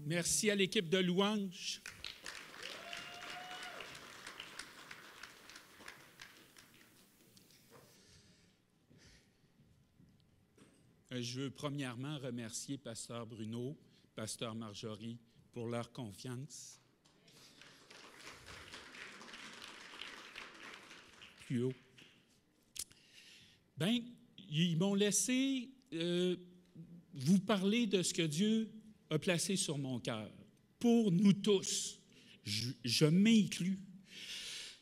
Merci à l'équipe de louange. Je veux premièrement remercier Pasteur Bruno, Pasteur Marjorie pour leur confiance. Plus haut. Bien, ils m'ont laissé vous parler de ce que Dieu a placé sur mon cœur, pour nous tous. Je m'inclus.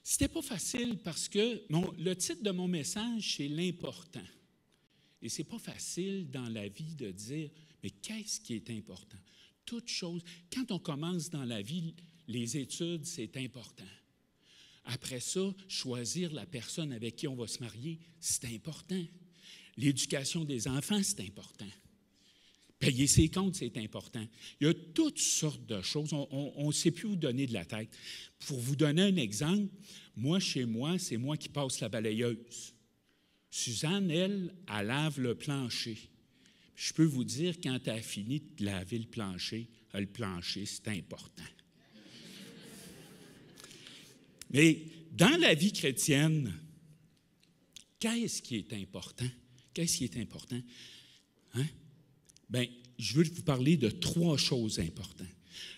C'était pas facile parce que le titre de mon message, c'est l'important. Et c'est pas facile dans la vie de dire, mais qu'est-ce qui est important? Toute chose, quand on commence dans la vie, les études, c'est important. Après ça, choisir la personne avec qui on va se marier, c'est important. L'éducation des enfants, c'est important. Payer ses comptes, c'est important. Il y a toutes sortes de choses. On ne sait plus où donner de la tête. Pour vous donner un exemple, moi, chez moi, c'est moi qui passe la balayeuse. Suzanne, elle lave le plancher. Je peux vous dire, quand elle a fini de laver le plancher, c'est important. Mais dans la vie chrétienne, qu'est-ce qui est important? Qu'est-ce qui est important? Hein? Bien, je veux vous parler de 3 choses importantes.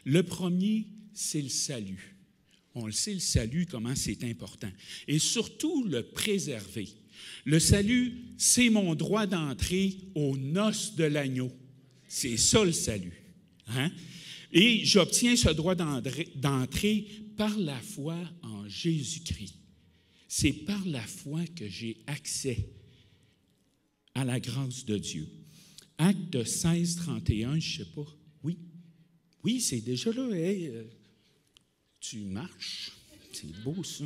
Le premier, c'est le salut. On le sait, le salut, comment c'est important. Et surtout, le préserver. Le salut, c'est mon droit d'entrée aux noces de l'agneau. C'est ça le salut. Hein? Et j'obtiens ce droit d'entrée par la foi en Jésus-Christ. C'est par la foi que j'ai accès à la grâce de Dieu. Acte 16, 31, je ne sais pas. Oui, c'est déjà là. Hey, tu marches. C'est beau, ça.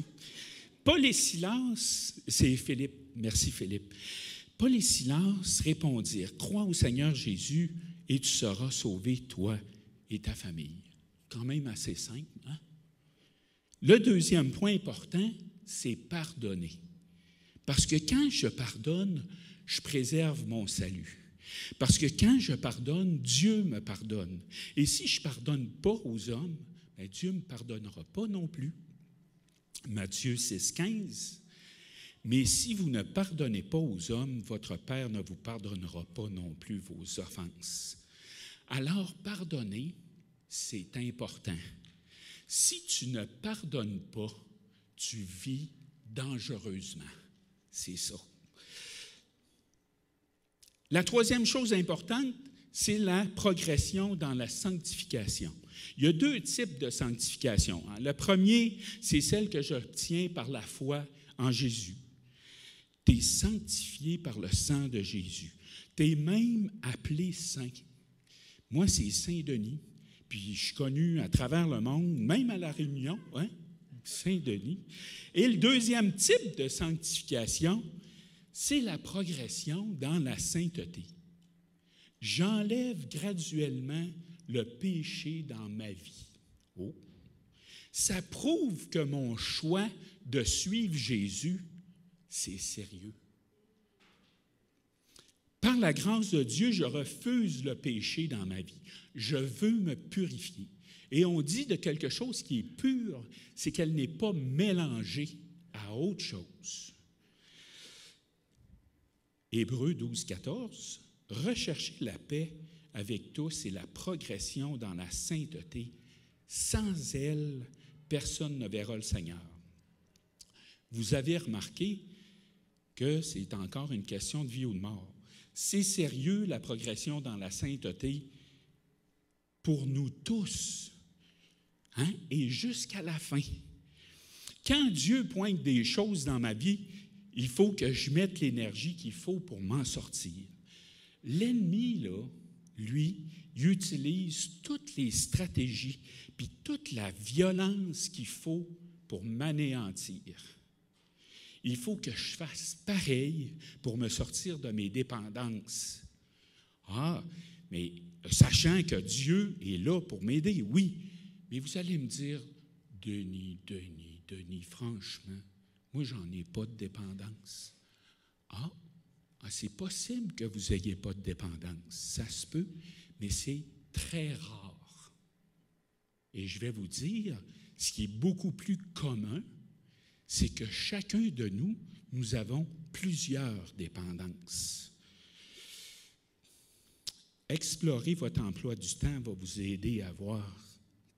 Paul et Silas, c'est Philippe. Merci, Philippe. Paul et Silas répondirent, « Crois au Seigneur Jésus et tu seras sauvé, toi et ta famille. » Quand même assez simple, hein? Le deuxième point important, c'est pardonner. Parce que quand je pardonne, je préserve mon salut. Parce que quand je pardonne, Dieu me pardonne. Et si je ne pardonne pas aux hommes, bien, Dieu ne me pardonnera pas non plus. Matthieu 6, 15. Mais si vous ne pardonnez pas aux hommes, votre Père ne vous pardonnera pas non plus vos offenses. Alors, pardonner, c'est important. Si tu ne pardonnes pas, tu vis dangereusement. C'est ça. La troisième chose importante, c'est la progression dans la sanctification. Il y a 2 types de sanctification. Le premier, c'est celle que j'obtiens par la foi en Jésus. Tu es sanctifié par le sang de Jésus. Tu es même appelé saint. Moi, c'est Saint-Denis. Puis je suis connu à travers le monde, même à La Réunion, hein? Saint-Denis. Et le deuxième type de sanctification, c'est la progression dans la sainteté. J'enlève graduellement le péché dans ma vie. Oh. Ça prouve que mon choix de suivre Jésus, c'est sérieux. Par la grâce de Dieu, je refuse le péché dans ma vie. Je veux me purifier. Et on dit de quelque chose qui est pur, c'est qu'elle n'est pas mélangée à autre chose. Hébreux 12, 14, recherchez la paix avec tous et la progression dans la sainteté. Sans elle, personne ne verra le Seigneur. Vous avez remarqué que c'est encore une question de vie ou de mort. C'est sérieux, la progression dans la sainteté pour nous tous, hein? Et jusqu'à la fin. Quand Dieu pointe des choses dans ma vie, il faut que je mette l'énergie qu'il faut pour m'en sortir. L'ennemi, là, lui, il utilise toutes les stratégies puis toute la violence qu'il faut pour m'anéantir. Il faut que je fasse pareil pour me sortir de mes dépendances. Ah, mais sachant que Dieu est là pour m'aider, oui. Mais vous allez me dire, Denis, franchement, moi, j'en ai pas de dépendance. C'est possible que vous n'ayez pas de dépendance. Ça se peut, mais c'est très rare. Et je vais vous dire, ce qui est beaucoup plus commun, c'est que chacun de nous, nous avons plusieurs dépendances. Explorer votre emploi du temps va vous aider à voir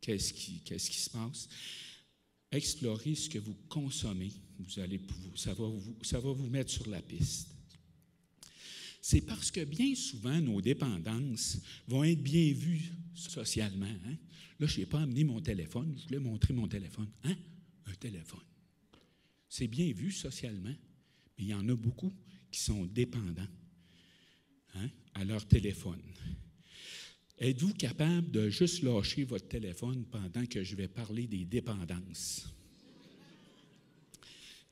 qu'est-ce qui se passe. Explorez ce que vous consommez. Ça va vous mettre sur la piste. C'est parce que bien souvent, nos dépendances vont être bien vues socialement. Hein? Là, je n'ai pas amené mon téléphone. Je voulais montrer mon téléphone. Hein? Un téléphone. C'est bien vu socialement, mais il y en a beaucoup qui sont dépendants, hein, à leur téléphone. Êtes-vous capable de juste lâcher votre téléphone pendant que je vais parler des dépendances?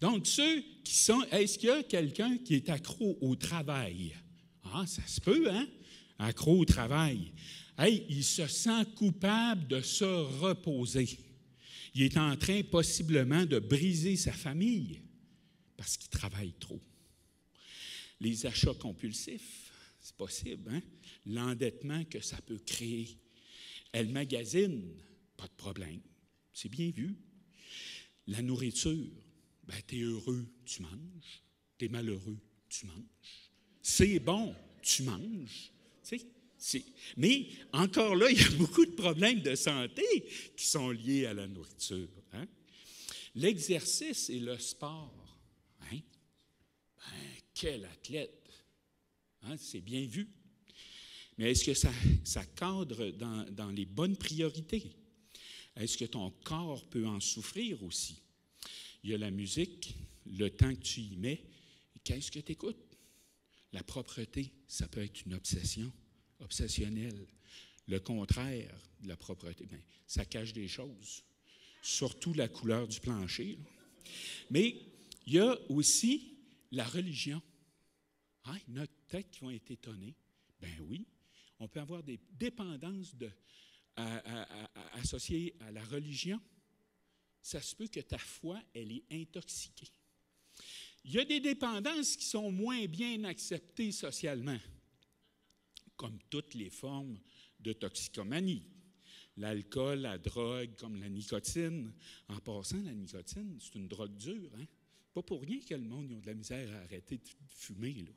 Donc, ceux qui sont... Est-ce qu'il y a quelqu'un qui est accro au travail? Ah, ça se peut, hein? Accro au travail. Hey, il se sent coupable de se reposer. Il est en train possiblement de briser sa famille parce qu'il travaille trop. Les achats compulsifs, c'est possible, hein? L'endettement que ça peut créer. Elle magasine, pas de problème, c'est bien vu. La nourriture, ben, tu es heureux, tu manges. Tu es malheureux, tu manges. C'est bon, tu manges. Tu sais, mais encore là, il y a beaucoup de problèmes de santé qui sont liés à la nourriture. Hein? L'exercice et le sport. Hein? Ben, quel athlète! Hein? C'est bien vu. Mais est-ce que ça cadre dans les bonnes priorités? Est-ce que ton corps peut en souffrir aussi? Il y a la musique, le temps que tu y mets. Qu'est-ce que tu écoutes? La propreté, ça peut être une obsession, obsessionnelle. Le contraire de la propreté, bien, ça cache des choses, surtout la couleur du plancher. Là. Mais il y a aussi la religion. Ah, il y en a peut-être qui vont être étonnés. Ben oui, on peut avoir des dépendances associées à la religion. Ça se peut que ta foi, elle est intoxiquée. Il y a des dépendances qui sont moins bien acceptées socialement, comme toutes les formes de toxicomanie. L'alcool, la drogue, comme la nicotine. En passant, la nicotine, c'est une drogue dure. Hein? Pas pour rien que le monde ils ont de la misère à arrêter de fumer. Là.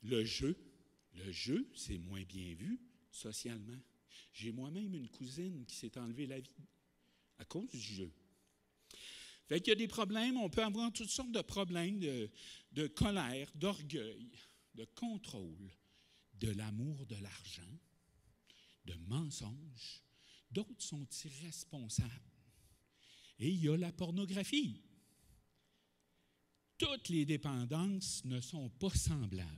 Le jeu, c'est moins bien vu socialement. J'ai moi-même une cousine qui s'est enlevée la vie à cause du jeu. Fait qu'il y a des problèmes, on peut avoir toutes sortes de problèmes de colère, d'orgueil, de contrôle, de l'amour de l'argent, de mensonges. D'autres sont irresponsables. Et il y a la pornographie. Toutes les dépendances ne sont pas semblables.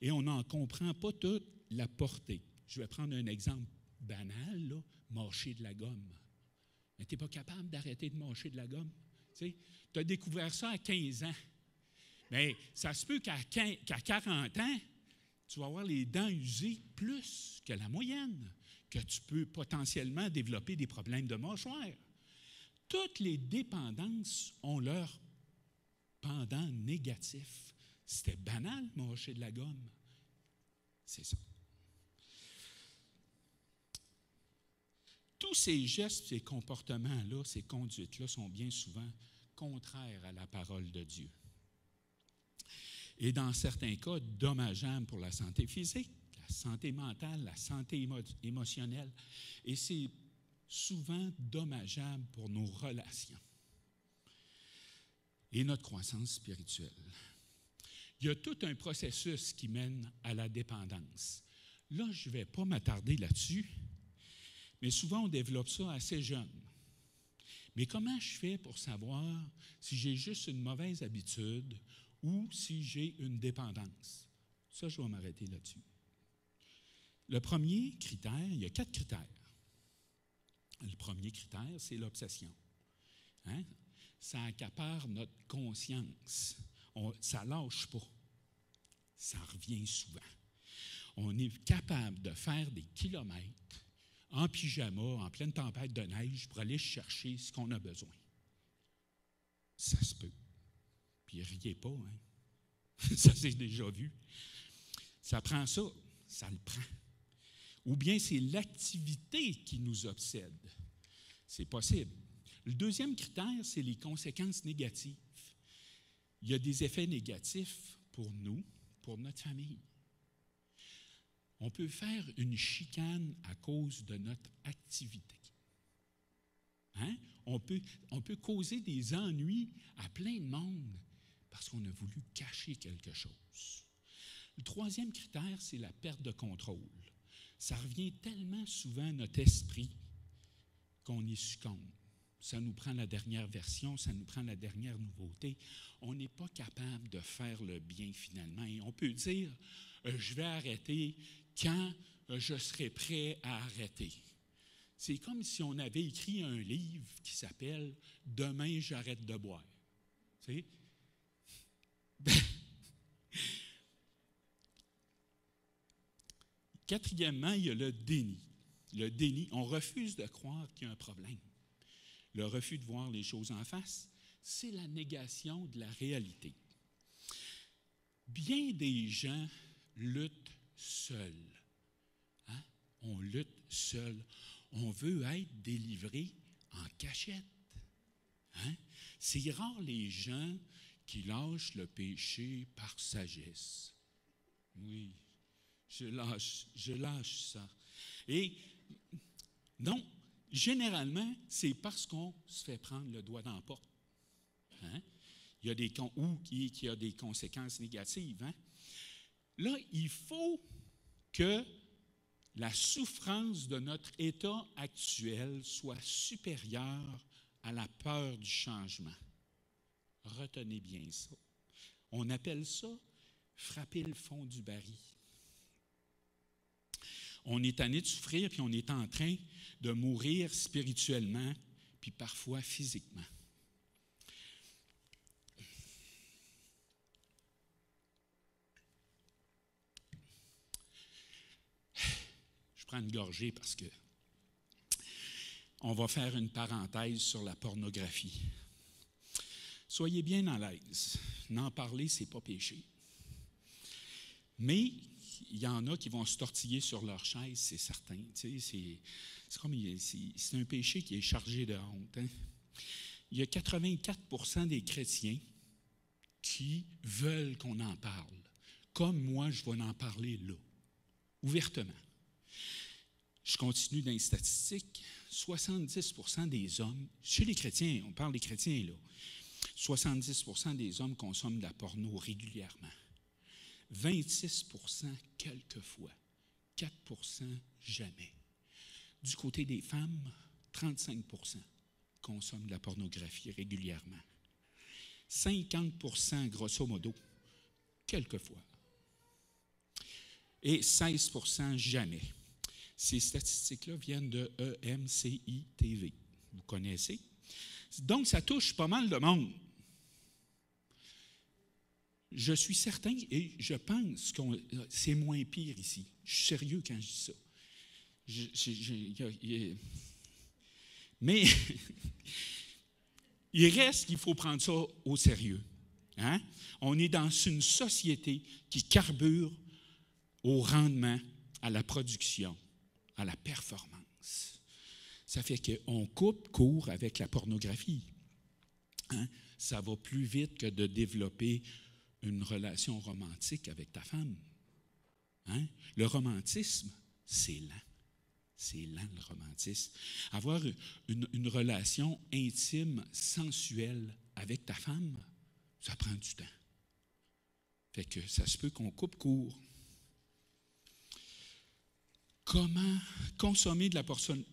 Et on n'en comprend pas toute la portée. Je vais prendre un exemple banal, là, mâcher de la gomme. Mais tu n'es pas capable d'arrêter de mâcher de la gomme. Tu as découvert ça à 15 ans. Mais ça se peut qu'à 40 ans, tu vas avoir les dents usées plus que la moyenne, que tu peux potentiellement développer des problèmes de mâchoire. Toutes les dépendances ont leur pendant négatif. C'était banal, mâcher de la gomme. C'est ça. Tous ces gestes, ces comportements-là, ces conduites-là sont bien souvent contraires à la parole de Dieu. Et dans certains cas, dommageables pour la santé physique, la santé mentale, la santé émotionnelle. Et c'est souvent dommageable pour nos relations et notre croissance spirituelle. Il y a tout un processus qui mène à la dépendance. Là, je ne vais pas m'attarder là-dessus, mais souvent on développe ça assez jeune. Mais comment je fais pour savoir si j'ai juste une mauvaise habitude ou si j'ai une dépendance? Ça, je vais m'arrêter là-dessus. Le premier critère, il y a 4 critères. Le premier critère, c'est l'obsession. Hein? Ça accapare notre conscience. Ça ne lâche pas. Ça revient souvent. On est capable de faire des kilomètres en pyjama, en pleine tempête de neige, pour aller chercher ce qu'on a besoin. Ça se peut. Puis riez pas, hein? Ça, c'est déjà vu. Ça prend ça. Ça le prend. ou bien c'est l'activité qui nous obsède. C'est possible. Le deuxième critère, c'est les conséquences négatives. Il y a des effets négatifs pour nous, pour notre famille. On peut faire une chicane à cause de notre activité. Hein? On peut causer des ennuis à plein de monde parce qu'on a voulu cacher quelque chose. Le troisième critère, c'est la perte de contrôle. Ça revient tellement souvent à notre esprit qu'on y succombe. Ça nous prend la dernière version, ça nous prend la dernière nouveauté. On n'est pas capable de faire le bien finalement. Et on peut dire, je vais arrêter quand je serai prêt à arrêter. C'est comme si on avait écrit un livre qui s'appelle « Demain, j'arrête de boire ». Tu sais? Quatrièmement, il y a le déni. Le déni, on refuse de croire qu'il y a un problème. Le refus de voir les choses en face, c'est la négation de la réalité. Bien des gens luttent seuls. Hein? On lutte seul. On veut être délivré en cachette. Hein? C'est rare les gens qui lâchent le péché par sagesse. Oui, je lâche ça. Et non, généralement, c'est parce qu'on se fait prendre le doigt dans la porte. Hein? Il y a des qu'il y a des conséquences négatives. Hein? Là, il faut que la souffrance de notre état actuel soit supérieure à la peur du changement. Retenez bien ça. On appelle ça frapper le fond du baril. On est tanné de souffrir, puis on est en train de mourir spirituellement, puis parfois physiquement. Je prends une gorgée parce que on va faire une parenthèse sur la pornographie. Soyez bien à l'aise. N'en parler, c'est pas péché. Mais il y en a qui vont se tortiller sur leur chaise, c'est certain. Tu sais, c'est un péché qui est chargé de honte. Hein? Il y a 84% des chrétiens qui veulent qu'on en parle. Comme moi, je vais en parler là, ouvertement. Je continue dans les statistiques. 70% des hommes, chez les chrétiens, on parle des chrétiens là, 70% des hommes consomment de la porno régulièrement. 26% quelquefois. 4% jamais. Du côté des femmes, 35% consomment de la pornographie régulièrement. 50% grosso modo, quelquefois. Et 16% jamais. Ces statistiques-là viennent de EMCI-TV. Vous connaissez? Donc, ça touche pas mal de monde. Je suis certain et je pense que c'est moins pire ici. Je suis sérieux quand je dis ça. Mais il reste qu'il faut prendre ça au sérieux. Hein? On est dans une société qui carbure au rendement, à la production, à la performance. Ça fait qu'on coupe court avec la pornographie. Hein? Ça va plus vite que de développer une relation romantique avec ta femme. Hein? Le romantisme, c'est lent. C'est lent, le romantisme. Avoir une relation intime, sensuelle avec ta femme, ça prend du temps. Fait que ça se peut qu'on coupe court. Comment consommer de la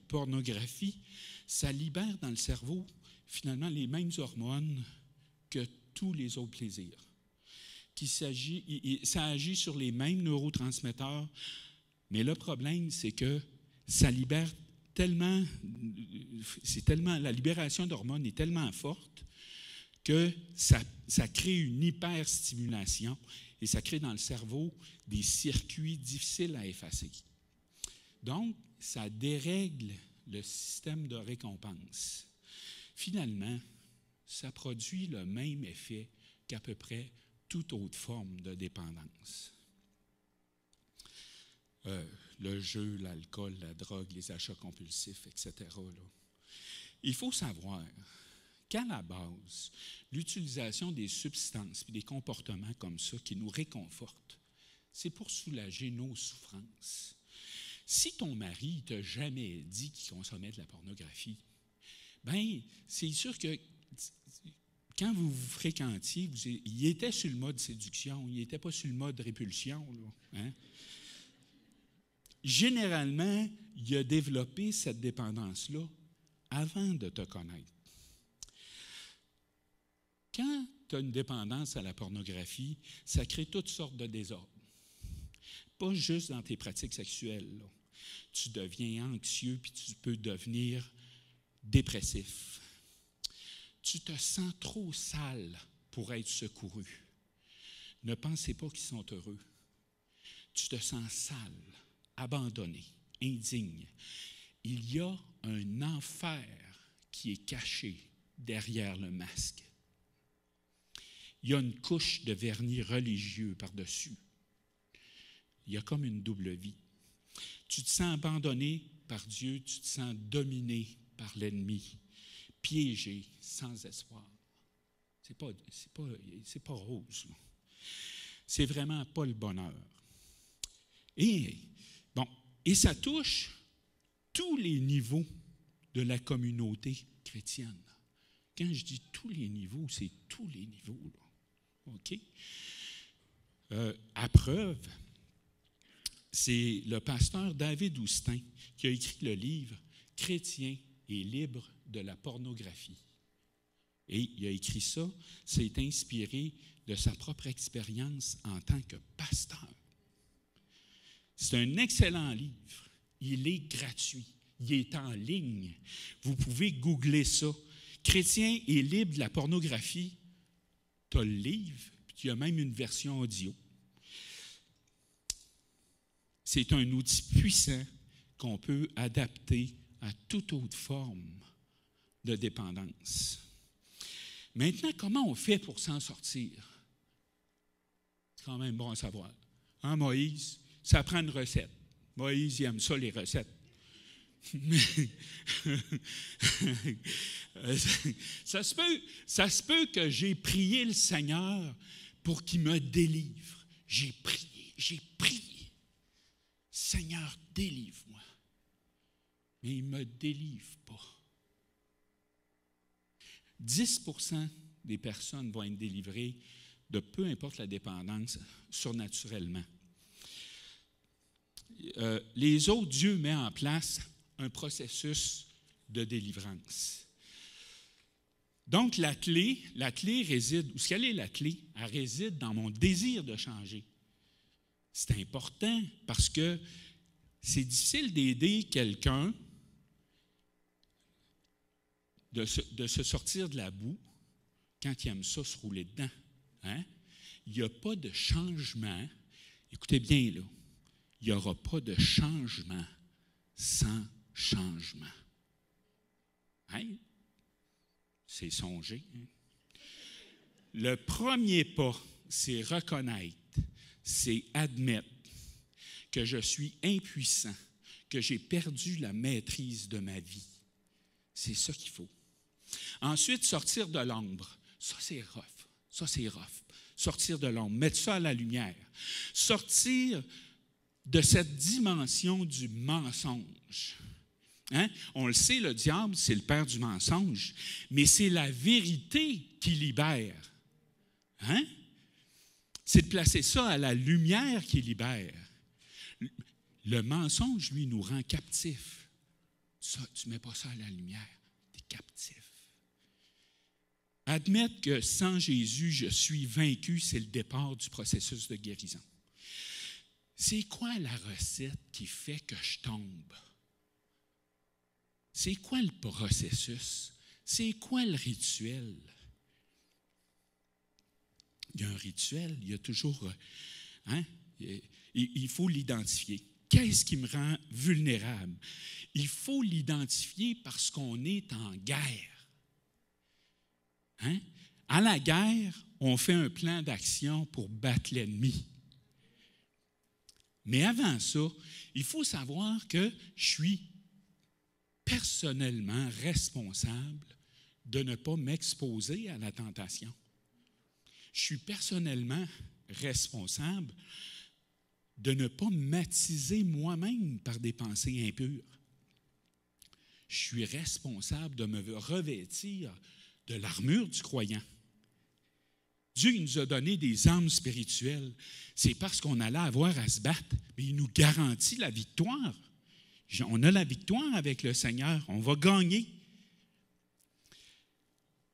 pornographie? Ça libère dans le cerveau, finalement, les mêmes hormones que tous les autres plaisirs. Ça agit sur les mêmes neurotransmetteurs, mais le problème, c'est que ça libère tellement, la libération d'hormones est tellement forte que ça crée une hyperstimulation et ça crée dans le cerveau des circuits difficiles à effacer. Donc, ça dérègle le système de récompense. Finalement, ça produit le même effet qu'à peu près toute autre forme de dépendance. le jeu, l'alcool, la drogue, les achats compulsifs, etc. là. Il faut savoir qu'à la base, l'utilisation des substances et des comportements comme ça qui nous réconfortent, c'est pour soulager nos souffrances. Si ton mari ne t'a jamais dit qu'il consommait de la pornographie, bien, c'est sûr que quand vous vous fréquentiez, il était sur le mode séduction, il n'était pas sur le mode répulsion. Là, hein? Généralement, il a développé cette dépendance-là avant de te connaître. Quand tu as une dépendance à la pornographie, ça crée toutes sortes de désordres. Pas juste dans tes pratiques sexuelles. Là. Tu deviens anxieux puis tu peux devenir dépressif. Tu te sens trop sale pour être secouru. Ne pensez pas qu'ils sont heureux. Tu te sens sale, abandonné, indigne. Il y a un enfer qui est caché derrière le masque. Il y a une couche de vernis religieux par-dessus. Il y a comme une double vie. Tu te sens abandonné par Dieu, tu te sens dominé par l'ennemi, piégé, sans espoir. C'est pas rose. Là. C'est vraiment pas le bonheur. Et ça touche tous les niveaux de la communauté chrétienne. Quand je dis tous les niveaux, c'est tous les niveaux. Là. OK? À preuve, c'est le pasteur David Oustin qui a écrit le livre « Chrétien et libre de la pornographie ». Et il a écrit ça, c'est inspiré de sa propre expérience en tant que pasteur. C'est un excellent livre. Il est gratuit. Il est en ligne. Vous pouvez googler ça. « Chrétien et libre de la pornographie ». Tu as le livre, puis il y a même une version audio. C'est un outil puissant qu'on peut adapter à toute autre forme de dépendance. Maintenant, comment on fait pour s'en sortir? C'est quand même bon à savoir. Hein, Moïse, ça prend une recette. Moïse, il aime ça, les recettes. Ça se peut que j'ai prié le Seigneur pour qu'il me délivre. J'ai prié. Seigneur, délivre-moi. Mais il ne me délivre pas. 10% des personnes vont être délivrées de peu importe la dépendance surnaturellement. Les autres, Dieu met en place un processus de délivrance. Donc, la clé réside, où est-ce qu'elle est la clé? Elle réside dans mon désir de changer. C'est important parce que c'est difficile d'aider quelqu'un de se sortir de la boue quand il aime ça se rouler dedans. Hein? Il n'y a pas de changement. Écoutez bien, là. Il n'y aura pas de changement sans changement. Hein? C'est songer. Hein? Le premier pas, c'est reconnaître, c'est admettre que je suis impuissant, que j'ai perdu la maîtrise de ma vie. C'est ça qu'il faut. Ensuite, sortir de l'ombre. Ça, c'est rough. Sortir de l'ombre, mettre ça à la lumière. Sortir de cette dimension du mensonge. Hein? On le sait, le diable, c'est le père du mensonge, mais c'est la vérité qui libère. Hein? C'est de placer ça à la lumière qui libère. Le mensonge, lui, nous rend captifs. Ça, tu ne mets pas ça à la lumière, tu es captif. Admettre que sans Jésus, je suis vaincu, c'est le départ du processus de guérison. C'est quoi la recette qui fait que je tombe? C'est quoi le processus? C'est quoi le rituel? Il y a un rituel, il y a toujours... Hein? Il faut l'identifier. Qu'est-ce qui me rend vulnérable? Il faut l'identifier parce qu'on est en guerre. Hein? À la guerre, on fait un plan d'action pour battre l'ennemi. Mais avant ça, Il faut savoir que je suis personnellement responsable de ne pas m'exposer à la tentation. Je suis personnellement responsable de ne pas m'attiser moi-même par des pensées impures. Je suis responsable de me revêtir de l'armure du croyant. Dieu il nous a donné des armes spirituelles. C'est parce qu'on allait avoir à se battre, mais il nous garantit la victoire. On a la victoire avec le Seigneur. On va gagner.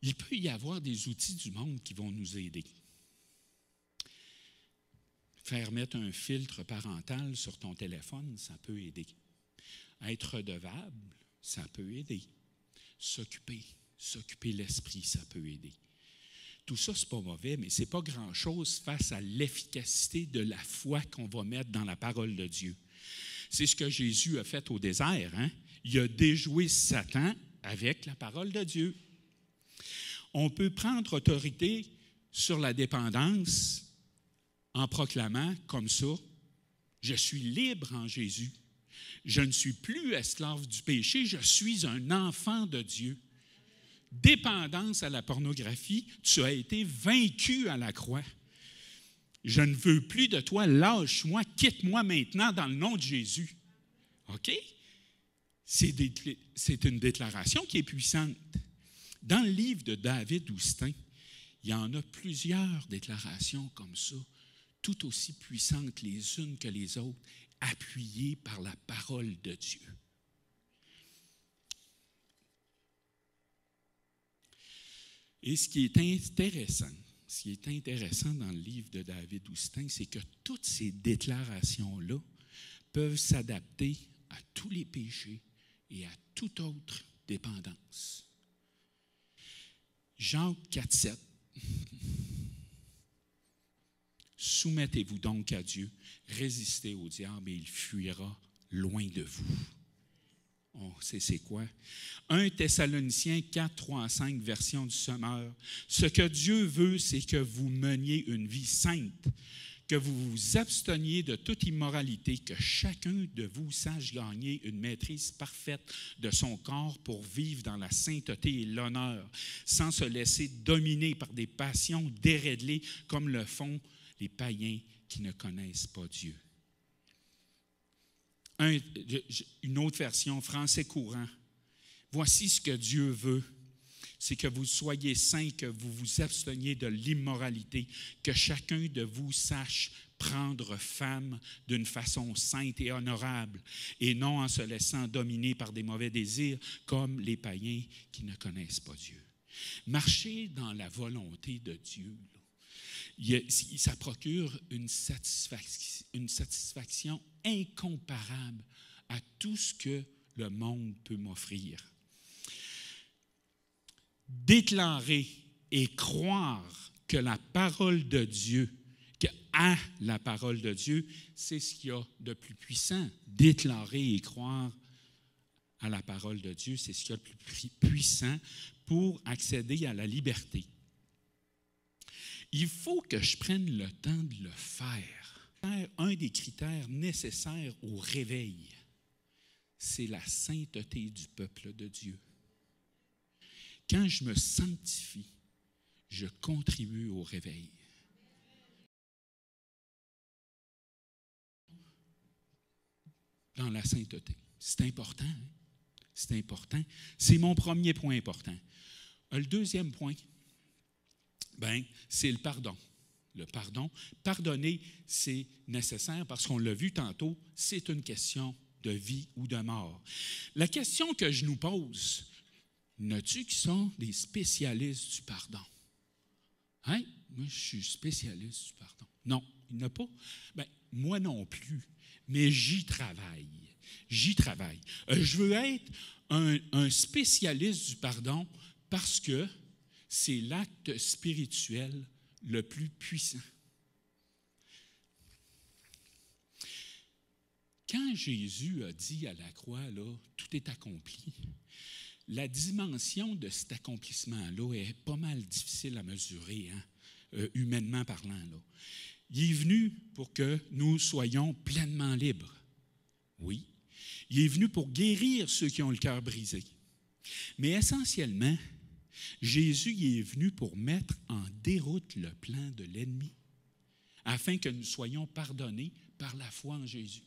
Il peut y avoir des outils du monde qui vont nous aider. Faire mettre un filtre parental sur ton téléphone, ça peut aider. Être redevable, ça peut aider. S'occuper l'esprit, ça peut aider. Tout ça, ce n'est pas mauvais, mais ce n'est pas grand-chose face à l'efficacité de la foi qu'on va mettre dans la parole de Dieu. C'est ce que Jésus a fait au désert. Hein? Il a déjoué Satan avec la parole de Dieu. On peut prendre autorité sur la dépendance en proclamant comme ça, « Je suis libre en Jésus. Je ne suis plus esclave du péché, je suis un enfant de Dieu. » Dépendance à la pornographie, tu as été vaincu à la croix. Je ne veux plus de toi, lâche-moi, quitte-moi maintenant dans le nom de Jésus. OK? C'est une déclaration qui est puissante. Dans le livre de David Houstin, il y en a plusieurs déclarations comme ça, tout aussi puissantes les unes que les autres, appuyées par la parole de Dieu. Et ce qui est intéressant dans le livre de David Houstin, c'est que toutes ces déclarations-là peuvent s'adapter à tous les péchés et à toute autre dépendance. Jean 4,7. Soumettez-vous donc à Dieu, résistez au diable et il fuira loin de vous. On sait c'est quoi? 1 Thessaloniciens 4, 3 à 5, version du Sommeur. Ce que Dieu veut, c'est que vous meniez une vie sainte, que vous vous absteniez de toute immoralité, que chacun de vous sache gagner une maîtrise parfaite de son corps pour vivre dans la sainteté et l'honneur, sans se laisser dominer par des passions déréglées comme le font les païens qui ne connaissent pas Dieu. Une autre version, français courant. Voici ce que Dieu veut, c'est que vous soyez saints, que vous vous absteniez de l'immoralité, que chacun de vous sache prendre femme d'une façon sainte et honorable, et non en se laissant dominer par des mauvais désirs, comme les païens qui ne connaissent pas Dieu. Marcher dans la volonté de Dieu, ça procure une satisfaction incomparable à tout ce que le monde peut m'offrir. Déclarer et croire que la parole de Dieu, qu'à la parole de Dieu, c'est ce qu'il y a de plus puissant. Déclarer et croire à la parole de Dieu, c'est ce qu'il y a de plus puissant pour accéder à la liberté. Il faut que je prenne le temps de le faire. Un des critères nécessaires au réveil, c'est la sainteté du peuple de Dieu. Quand je me sanctifie, je contribue au réveil. Dans la sainteté. C'est important. Hein? C'est important. C'est mon premier point important. Le deuxième point, c'est le pardon. Le pardon. Pardonner, c'est nécessaire parce qu'on l'a vu tantôt, c'est une question de vie ou de mort. La question que je nous pose, n'as-tu qui sont des spécialistes du pardon? Hein? Moi, je suis spécialiste du pardon. Non, il n'y en a pas. Moi non plus, mais j'y travaille. J'y travaille. Je veux être un spécialiste du pardon parce que c'est l'acte spirituel le plus puissant. Quand Jésus a dit à la croix, là, tout est accompli, la dimension de cet accomplissement-là est pas mal difficile à mesurer, hein, humainement parlant. Là. Il est venu pour que nous soyons pleinement libres. Oui. Il est venu pour guérir ceux qui ont le cœur brisé. Mais essentiellement, Jésus il est venu pour mettre en déroute le plan de l'ennemi, afin que nous soyons pardonnés par la foi en Jésus.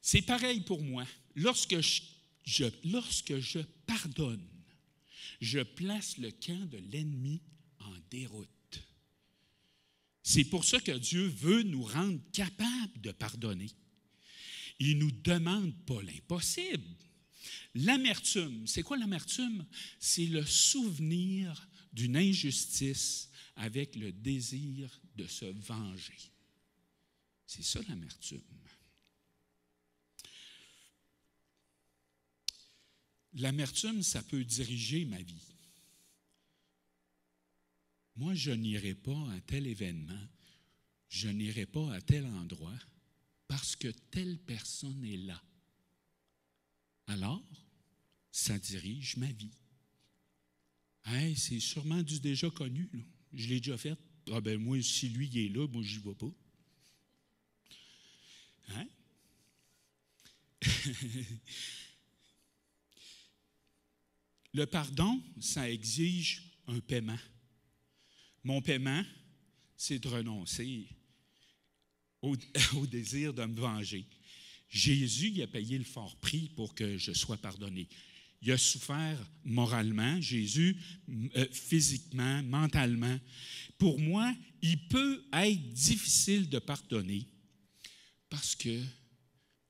C'est pareil pour moi. Lorsque je pardonne, je place le camp de l'ennemi en déroute. C'est pour ça que Dieu veut nous rendre capables de pardonner. Il ne nous demande pas l'impossible. L'amertume, c'est quoi l'amertume? C'est le souvenir d'une injustice avec le désir de se venger. C'est ça l'amertume. L'amertume, ça peut diriger ma vie. Moi, je n'irai pas à tel événement, je n'irai pas à tel endroit parce que telle personne est là. Alors, ça dirige ma vie. Hey, c'est sûrement du déjà connu, là. Je l'ai déjà fait. Ah ben moi, si lui il est là, moi, je n'y vais pas. Hein? Le pardon, ça exige un paiement. Mon paiement, c'est de renoncer au désir de me venger. Jésus il a payé le fort prix pour que je sois pardonné. Il a souffert moralement, Jésus, physiquement, mentalement. Pour moi, il peut être difficile de pardonner parce que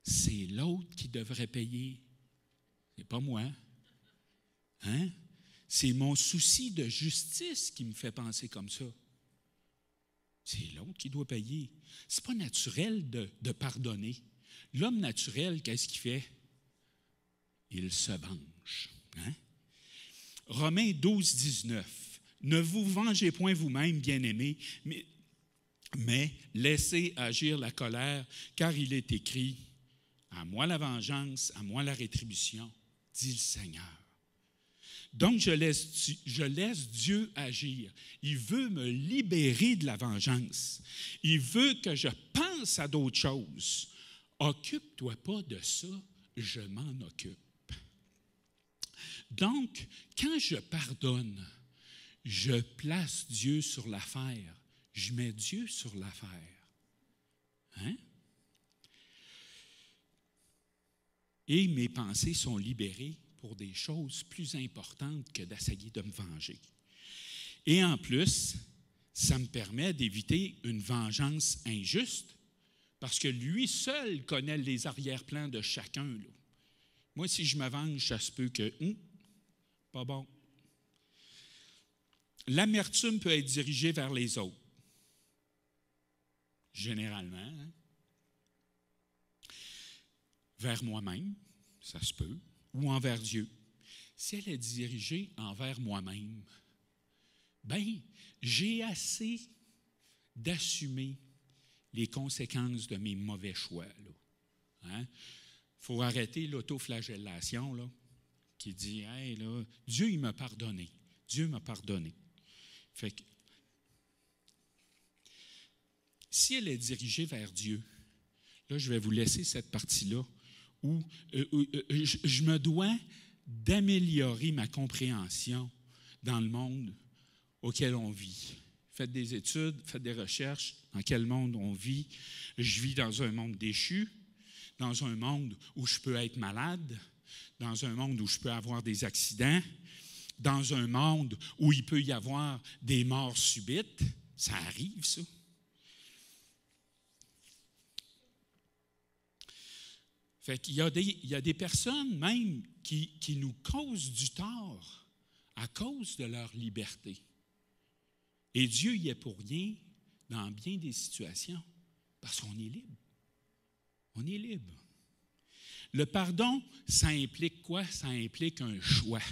c'est l'autre qui devrait payer. C'est pas moi. Hein? C'est mon souci de justice qui me fait penser comme ça. C'est l'autre qui doit payer. C'est pas naturel de pardonner. L'homme naturel, qu'est-ce qu'il fait? Il se venge. Hein? Romains 12, 19. Ne vous vengez point vous-même, bien-aimés, mais laissez agir la colère, car il est écrit, à moi la vengeance, à moi la rétribution, dit le Seigneur. Donc, je laisse Dieu agir. Il veut me libérer de la vengeance. Il veut que je pense à d'autres choses. Occupe-toi pas de ça, je m'en occupe. Donc, quand je pardonne, je place Dieu sur l'affaire. Je mets Dieu sur l'affaire. Hein? Et mes pensées sont libérées pour des choses plus importantes que d'essayer de me venger. Et en plus, ça me permet d'éviter une vengeance injuste parce que lui seul connaît les arrière-plans de chacun. Là. Moi, si je me venge, ça se peut que, pas bon. L'amertume peut être dirigée vers les autres, généralement. Hein? Vers moi-même, ça se peut. Ou envers Dieu. Si elle est dirigée envers moi-même, bien, j'ai assez d'assumer les conséquences de mes mauvais choix. Hein? Faut arrêter l'autoflagellation là, qui dit, hey, là, Dieu, il m'a pardonné. Dieu m'a pardonné. Fait que, si elle est dirigée vers Dieu, là, je vais vous laisser cette partie-là, où je me dois d'améliorer ma compréhension dans le monde auquel on vit. Faites des études, faites des recherches dans quel monde on vit. Je vis dans un monde déchu, dans un monde où je peux être malade, dans un monde où je peux avoir des accidents, dans un monde où il peut y avoir des morts subites. Ça arrive, ça. Fait qu'il y a des personnes même qui nous causent du tort à cause de leur liberté. Et Dieu y est pour rien dans bien des situations parce qu'on est libre. On est libre. Le pardon, ça implique quoi? Ça implique un choix.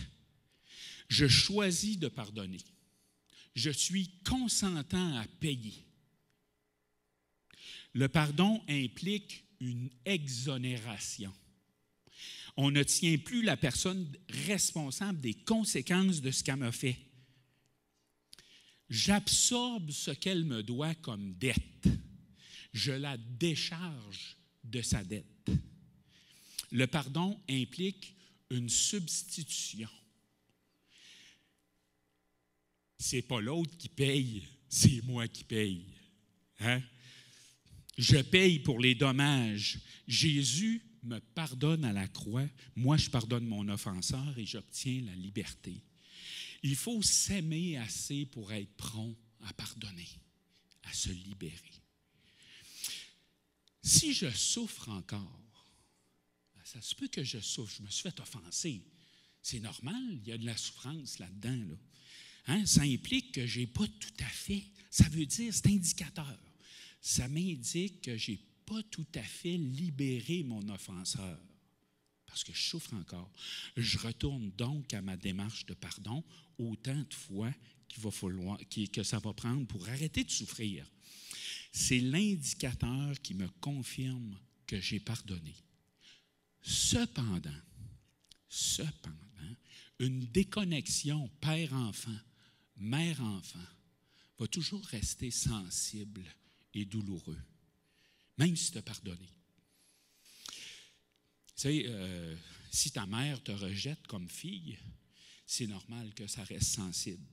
Je choisis de pardonner. Je suis consentant à payer. Le pardon implique une exonération. On ne tient plus la personne responsable des conséquences de ce qu'elle m'a fait. J'absorbe ce qu'elle me doit comme dette. Je la décharge de sa dette. Le pardon implique une substitution. C'est pas l'autre qui paye, c'est moi qui paye. Hein? Je paye pour les dommages. Jésus me pardonne à la croix. Moi, je pardonne mon offenseur et j'obtiens la liberté. Il faut s'aimer assez pour être prompt à pardonner, à se libérer. Si je souffre encore, ça se peut que je souffre, je me suis fait offenser. C'est normal, il y a de la souffrance là-dedans. Là. Hein? Ça implique que je n'ai pas tout à fait, ça veut dire, c'est indicateur. Ça m'indique que je n'ai pas tout à fait libéré mon offenseur, parce que je souffre encore. Je retourne donc à ma démarche de pardon autant de fois que ça va prendre pour arrêter de souffrir. C'est l'indicateur qui me confirme que j'ai pardonné. Cependant, une déconnexion père-enfant, mère-enfant va toujours rester sensible et douloureux, même si tu as pardonné. Tu sais, si ta mère te rejette comme fille, c'est normal que ça reste sensible.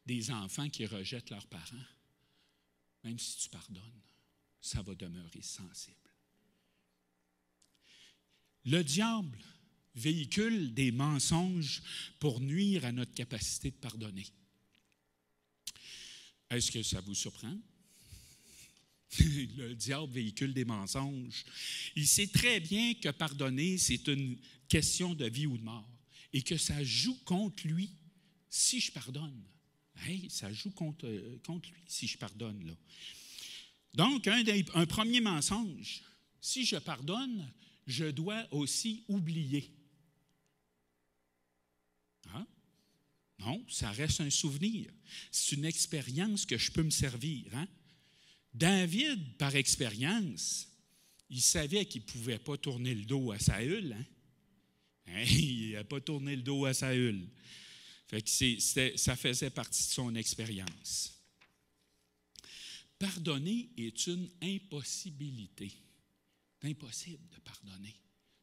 Des enfants qui rejettent leurs parents, même si tu pardonnes, ça va demeurer sensible. Le diable véhicule des mensonges pour nuire à notre capacité de pardonner. Est-ce que ça vous surprend? Le diable véhicule des mensonges. Il sait très bien que pardonner, c'est une question de vie ou de mort et que ça joue contre lui si je pardonne. Hey, ça joue contre lui si je pardonne. Là. Donc, un premier mensonge, si je pardonne, je dois aussi oublier. Hein? Non, ça reste un souvenir. C'est une expérience que je peux me servir. Hein? David, par expérience, il savait qu'il ne pouvait pas tourner le dos à Saül. Hein? Il n'a pas tourné le dos à Saül. Fait que ça faisait partie de son expérience. Pardonner est une impossibilité. C'est impossible de pardonner.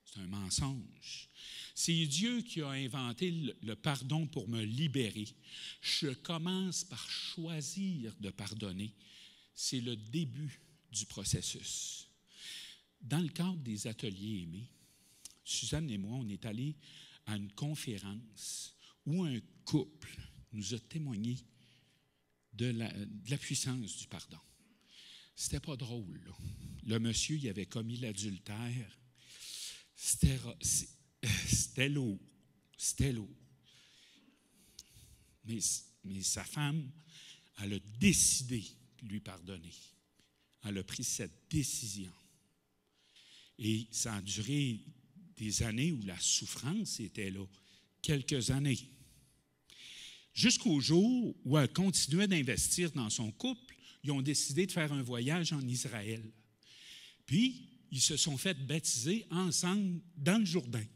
C'est un mensonge. C'est Dieu qui a inventé le pardon pour me libérer. Je commence par choisir de pardonner. C'est le début du processus. Dans le cadre des ateliers aimés, Suzanne et moi, on est allés à une conférence où un couple nous a témoigné de la puissance du pardon. C'était pas drôle, là. Le monsieur, il avait commis l'adultère. C'était lourd. C'était lourd. Mais sa femme, elle a décidé de lui pardonner. Elle a pris cette décision. Et ça a duré des années où la souffrance était là. Quelques années. Jusqu'au jour où elle continuait d'investir dans son couple, ils ont décidé de faire un voyage en Israël. Puis, ils se sont fait baptiser ensemble dans le Jourdain.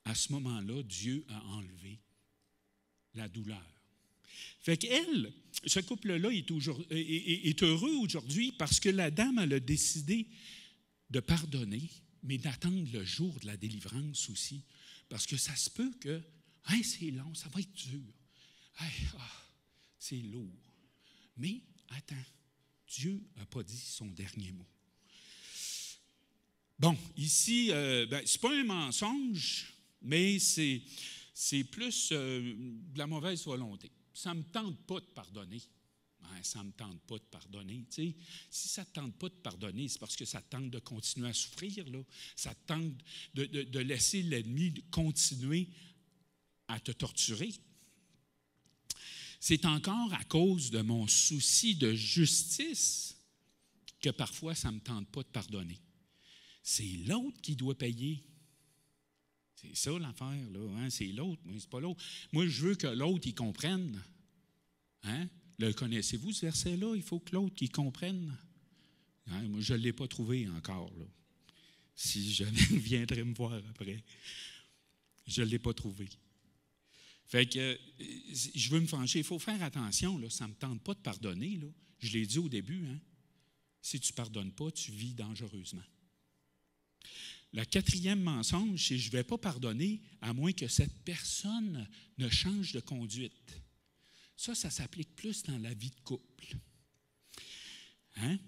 À ce moment-là, Dieu a enlevé la douleur. Fait qu'elle, ce couple-là est heureux aujourd'hui parce que la dame, elle a décidé de pardonner, mais d'attendre le jour de la délivrance aussi. Parce que ça se peut que, hey, c'est long, ça va être dur. Hey, c'est lourd. Mais, attends, Dieu n'a pas dit son dernier mot. Bon, ici, c'est pas un mensonge, mais c'est plus de la mauvaise volonté. Ça ne me tente pas de pardonner. Ça ne me tente pas de pardonner. Tu sais, si ça ne te tente pas de pardonner, c'est parce que ça te tente de continuer à souffrir. Là. Ça te tente de laisser l'ennemi continuer à te torturer. C'est encore à cause de mon souci de justice que parfois ça ne me tente pas de pardonner. C'est l'autre qui doit payer. C'est ça l'affaire, là. Hein? C'est l'autre, mais c'est pas l'autre. Moi, je veux que l'autre, il comprenne. Hein? Le connaissez-vous, ce verset-là? Il faut que l'autre, il comprenne. Hein? Moi, je ne l'ai pas trouvé encore, là. Si je viendrai me voir après. Je ne l'ai pas trouvé. Fait que, je veux me fâcher. Il faut faire attention, là. Ça ne me tente pas de pardonner, là. Je l'ai dit au début, hein. Si tu ne pardonnes pas, tu vis dangereusement. Le quatrième mensonge, c'est « je ne vais pas pardonner à moins que cette personne ne change de conduite ». Ça s'applique plus dans la vie de couple. Hein?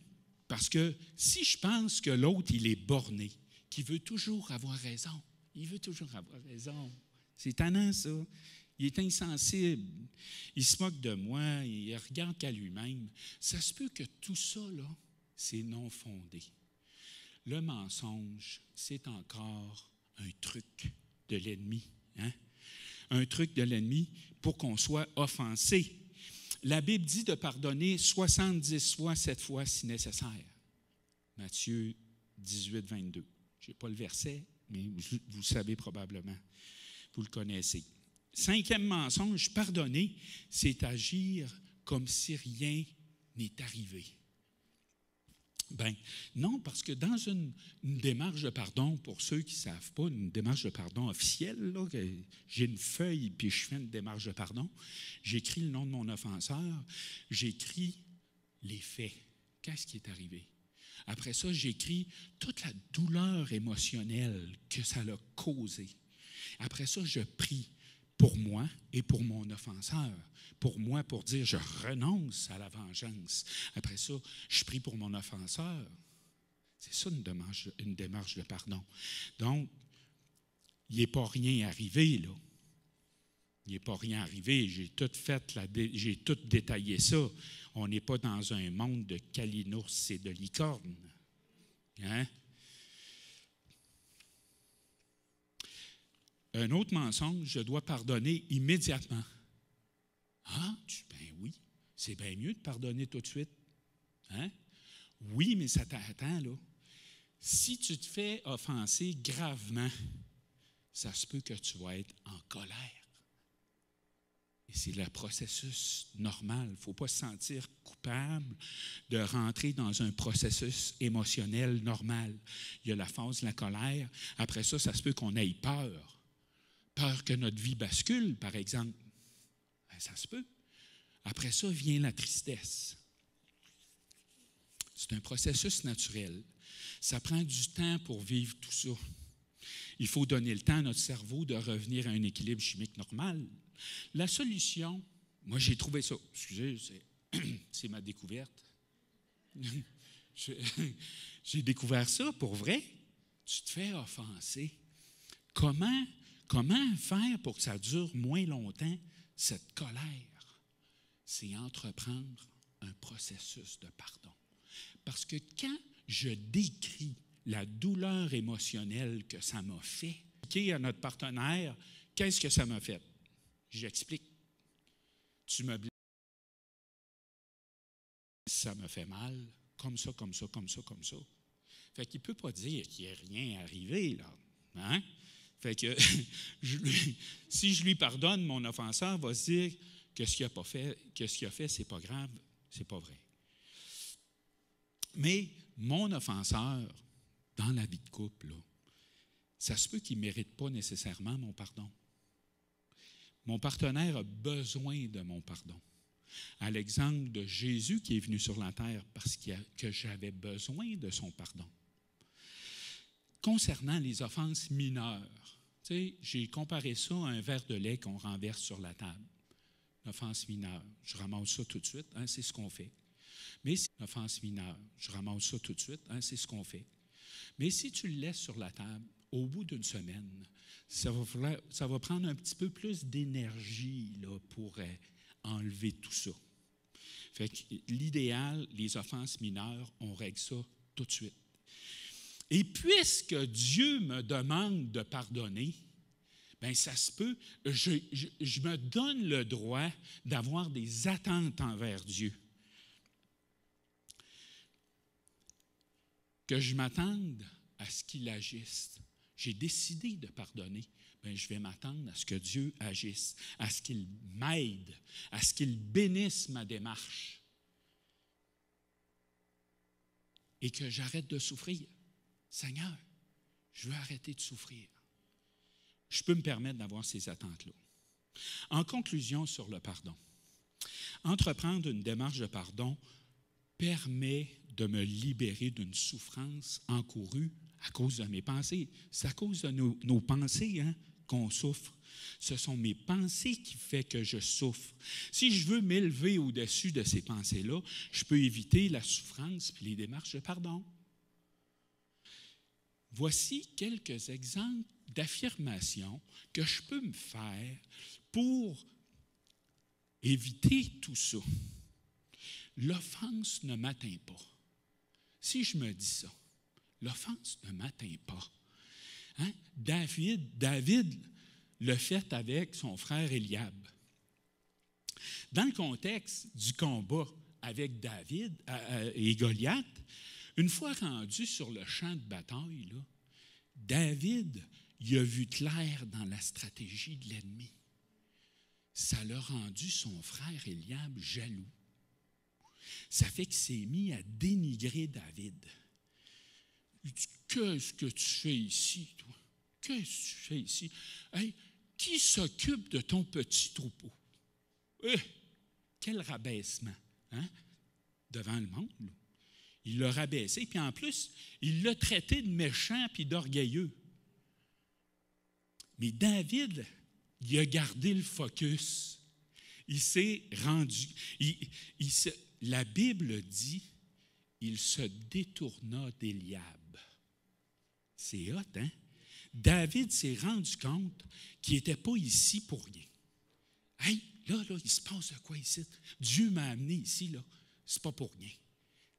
Parce que si je pense que l'autre, il est borné, qu'il veut toujours avoir raison, il veut toujours avoir raison. C'est étonnant, ça. Il est insensible. Il se moque de moi, il regarde qu'à lui-même. Ça se peut que tout ça, là, c'est non fondé. Le mensonge, c'est encore un truc de l'ennemi. Hein? Un truc de l'ennemi pour qu'on soit offensé. La Bible dit de pardonner 70 fois, 7 fois si nécessaire. Matthieu 18, 22. Je n'ai pas le verset, mais vous le savez probablement. Vous le connaissez. Cinquième mensonge, pardonner, c'est agir comme si rien n'est arrivé. Ben non, parce que dans une démarche de pardon, pour ceux qui ne savent pas, une démarche de pardon officielle, là, j'ai une feuille puis je fais une démarche de pardon, j'écris le nom de mon offenseur, j'écris les faits. Qu'est-ce qui est arrivé? Après ça, j'écris toute la douleur émotionnelle que ça a causée. Après ça, je prie pour moi et pour mon offenseur. Pour moi, pour dire, je renonce à la vengeance. Après ça, je prie pour mon offenseur. C'est ça une démarche de pardon. Donc, il n'est pas rien arrivé, là. Il n'est pas rien arrivé. J'ai tout détaillé ça. On n'est pas dans un monde de calinours et de licornes. Hein? Un autre mensonge, je dois pardonner immédiatement. Ah, ben oui, c'est bien mieux de pardonner tout de suite. Hein? Oui, mais ça t'attend, là. Si tu te fais offenser gravement, ça se peut que tu vas être en colère. Et c'est le processus normal. Il ne faut pas se sentir coupable de rentrer dans un processus émotionnel normal. Il y a la phase de la colère. Après ça, ça se peut qu'on ait peur. Peur que notre vie bascule, par exemple. Ben, ça se peut. Après ça vient la tristesse. C'est un processus naturel. Ça prend du temps pour vivre tout ça. Il faut donner le temps à notre cerveau de revenir à un équilibre chimique normal. La solution, moi j'ai trouvé ça, excusez, c'est ma découverte. J'ai découvert ça pour vrai. Tu te fais offenser. Comment faire pour que ça dure moins longtemps, cette colère? C'est entreprendre un processus de pardon. Parce que quand je décris la douleur émotionnelle que ça m'a fait, à notre partenaire, qu'est-ce que ça m'a fait? J'explique. Tu me blesses, ça me fait mal, comme ça, comme ça, comme ça, comme ça. Fait qu'il ne peut pas dire qu'il n'y a rien arrivé, là. Hein? Fait que si je lui pardonne, mon offenseur va se dire que ce qu'il a fait, c'est pas grave, c'est pas vrai. Mais mon offenseur, dans la vie de couple, là, ça se peut qu'il ne mérite pas nécessairement mon pardon. Mon partenaire a besoin de mon pardon. À l'exemple de Jésus qui est venu sur la terre parce que j'avais besoin de son pardon. Concernant les offenses mineures, tu sais, j'ai comparé ça à un verre de lait qu'on renverse sur la table. L'offense mineure, je ramasse ça tout de suite, hein, c'est ce qu'on fait. Mais si l'offense mineure, je ramasse ça tout de suite, hein, c'est ce qu'on fait. Mais si tu le laisses sur la table, au bout d'une semaine, ça va prendre un petit peu plus d'énergie là, pour enlever tout ça. Fait que l'idéal, les offenses mineures, on règle ça tout de suite. Et puisque Dieu me demande de pardonner, bien ça se peut, je me donne le droit d'avoir des attentes envers Dieu. Que je m'attende à ce qu'il agisse. J'ai décidé de pardonner, bien, je vais m'attendre à ce que Dieu agisse, à ce qu'il m'aide, à ce qu'il bénisse ma démarche et que j'arrête de souffrir. Seigneur, je veux arrêter de souffrir. Je peux me permettre d'avoir ces attentes-là. En conclusion sur le pardon, entreprendre une démarche de pardon permet de me libérer d'une souffrance encourue à cause de mes pensées. C'est à cause de nos pensées qu'on souffre. Ce sont mes pensées qui font que je souffre. Si je veux m'élever au-dessus de ces pensées-là, je peux éviter la souffrance et les démarches de pardon. Voici quelques exemples d'affirmations que je peux me faire pour éviter tout ça. L'offense ne m'atteint pas. Si je me dis ça, l'offense ne m'atteint pas. David le fait avec son frère Éliab. Dans le contexte du combat avec David et Goliath, une fois rendu sur le champ de bataille, là, David il a vu clair dans la stratégie de l'ennemi. Ça l'a rendu son frère Éliab jaloux. Ça fait qu'il s'est mis à dénigrer David. Il dit, qu'est-ce que tu fais ici, toi? Qu'est-ce que tu fais ici? Hey, qui s'occupe de ton petit troupeau? Quel rabaissement, devant le monde. Là. Il l'a rabaissé, puis en plus, il l'a traité de méchant puis d'orgueilleux. Mais David, il a gardé le focus. Il s'est rendu. La Bible dit, il se détourna d'Éliab. C'est hot, hein? David s'est rendu compte qu'il n'était pas ici pour rien. Hey, là, il se passe de quoi ici? Dieu m'a amené ici, là. C'est pas pour rien.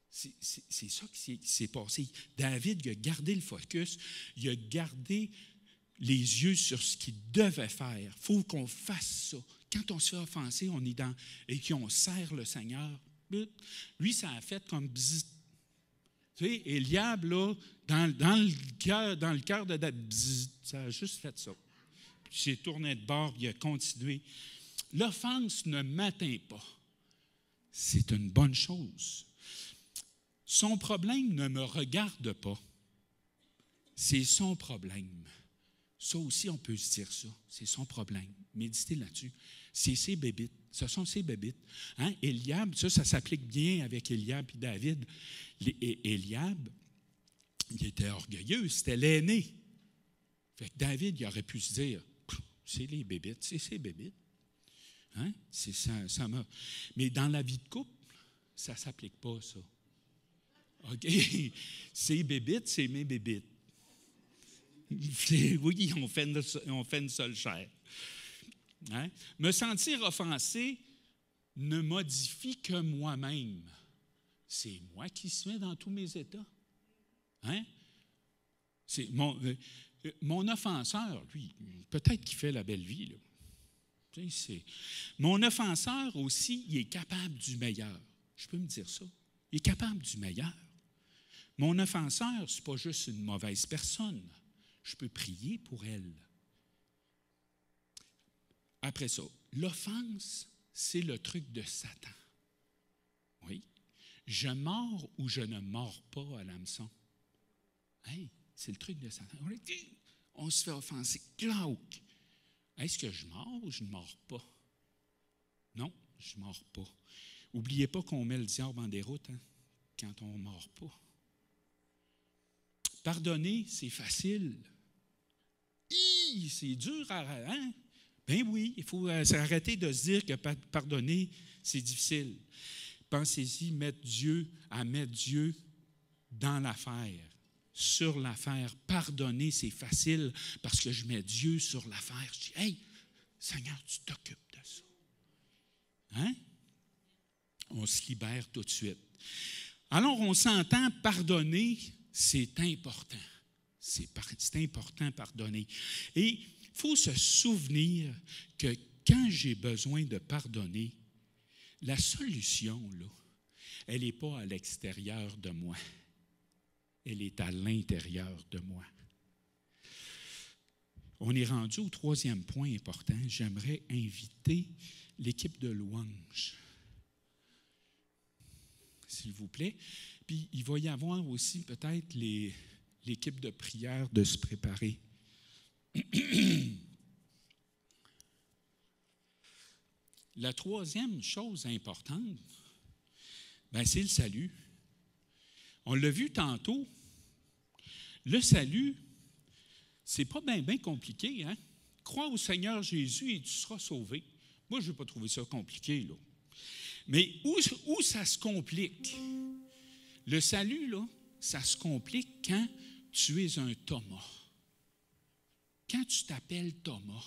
C'est ça qui s'est passé. David, il a gardé le focus, il a gardé les yeux sur ce qu'il devait faire. Il faut qu'on fasse ça. Quand on se fait offenser, on est dans et qu'on sert le Seigneur, lui, ça a fait comme bzzz. Tu sais, Éliab, là, dans le cœur de David, bzzz, ça a juste fait ça. Puis il s'est tourné de bord, il a continué. L'offense ne m'atteint pas. C'est une bonne chose. Son problème ne me regarde pas. C'est son problème. Ça aussi, on peut se dire ça. C'est son problème. Méditez là-dessus. C'est ses bébites. Ce sont ses bébites. Éliab, ça s'applique bien avec Éliab et David. Éliab, il était orgueilleux. C'était l'aîné. Fait que David, il aurait pu se dire, c'est les bébites, c'est ses bébites. C'est ça m'a. Mais dans la vie de couple, ça ne s'applique pas, ça. OK? Ses bébites, c'est mes bébites. Oui, on fait une seule chair. Me sentir offensé ne modifie que moi-même. C'est moi qui se mets dans tous mes états. C'est mon offenseur, lui, peut-être qu'il fait la belle vie, là. Mon offenseur aussi, il est capable du meilleur. Je peux me dire ça. Il est capable du meilleur. Mon offenseur, ce n'est pas juste une mauvaise personne. Je peux prier pour elle. Après ça, l'offense, c'est le truc de Satan. Oui. Je mords ou je ne mords pas à l'hameçon. C'est le truc de Satan. On se fait offenser. Glauque. Est-ce que je mords ou je ne mords pas? Non, je ne mords pas. N'oubliez pas qu'on met le diable en déroute quand on ne mord pas. Pardonner, c'est facile. C'est dur à... Ben oui, il faut arrêter de se dire que pardonner, c'est difficile. Pensez-y, mettre Dieu dans l'affaire, sur l'affaire. Pardonner, c'est facile parce que je mets Dieu sur l'affaire. Je dis, hey, Seigneur, tu t'occupes de ça. On se libère tout de suite. Alors, on s'entend, pardonner, c'est important. C'est important pardonner. Et il faut se souvenir que quand j'ai besoin de pardonner, la solution, là, elle n'est pas à l'extérieur de moi. Elle est à l'intérieur de moi. On est rendu au troisième point important. J'aimerais inviter l'équipe de louange, s'il vous plaît. Puis, il va y avoir aussi peut-être l'équipe de prière de se préparer. La troisième chose importante, c'est le salut. On l'a vu tantôt, le salut, c'est pas bien compliqué, hein? Crois au Seigneur Jésus et tu seras sauvé. Moi, je n'ai pas trouvé ça compliqué, là. Mais où ça se complique? Le salut, là, ça se complique quand tu es un Thomas. Quand tu t'appelles Thomas,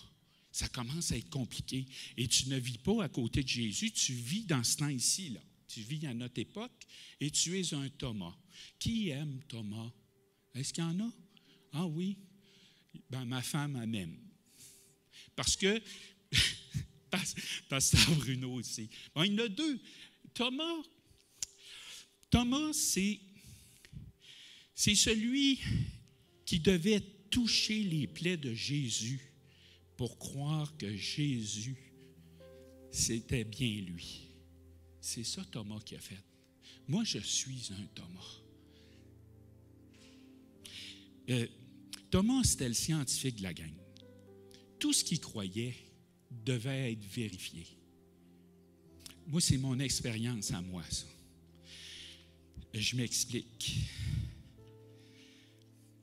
ça commence à être compliqué. Et tu ne vis pas à côté de Jésus, tu vis dans ce temps ici, là. Tu vis à notre époque et tu es un Thomas. Qui aime Thomas? Est-ce qu'il y en a? Ah oui? Ben, ma femme, elle m'aime. Parce que, Pasteur Bruno aussi. Bon, il y en a deux. Thomas, c'est celui qui devait toucher les plaies de Jésus pour croire que Jésus, c'était bien lui. C'est ça Thomas qui a fait. Moi, je suis un Thomas. Thomas, c'était le scientifique de la gang. Tout ce qu'il croyait devait être vérifié. Moi, c'est mon expérience à moi, ça. Je m'explique.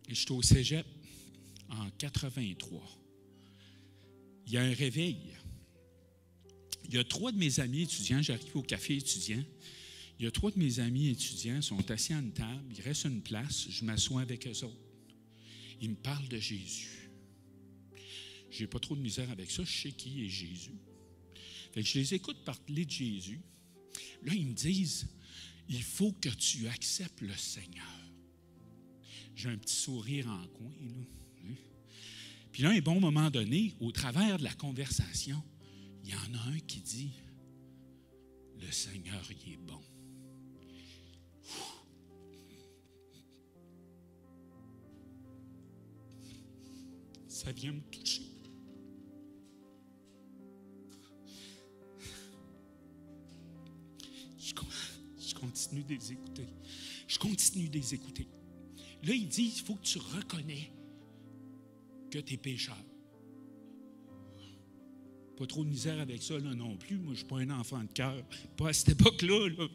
J'étais au cégep en 83. Il y a un réveil. Il y a 3 de mes amis étudiants, j'arrive au café étudiant. Il y a 3 de mes amis étudiants, sont assis à une table, il reste une place, je m'assois avec eux autres. Ils me parlent de Jésus. Je n'ai pas trop de misère avec ça, je sais qui est Jésus. Fait que je les écoute parler de Jésus. Là, ils me disent, il faut que tu acceptes le Seigneur. J'ai un petit sourire en coin, là. Puis là, à un bon moment donné, au travers de la conversation, il y en a un qui dit, le Seigneur, il est bon. Ça vient me toucher. Je continue de les écouter. Je continue de les écouter. Là, il dit, il faut que tu reconnais que tu es pécheur. Pas trop de misère avec ça là, non plus. Moi, je ne suis pas un enfant de cœur. Pas à cette époque-là. Là.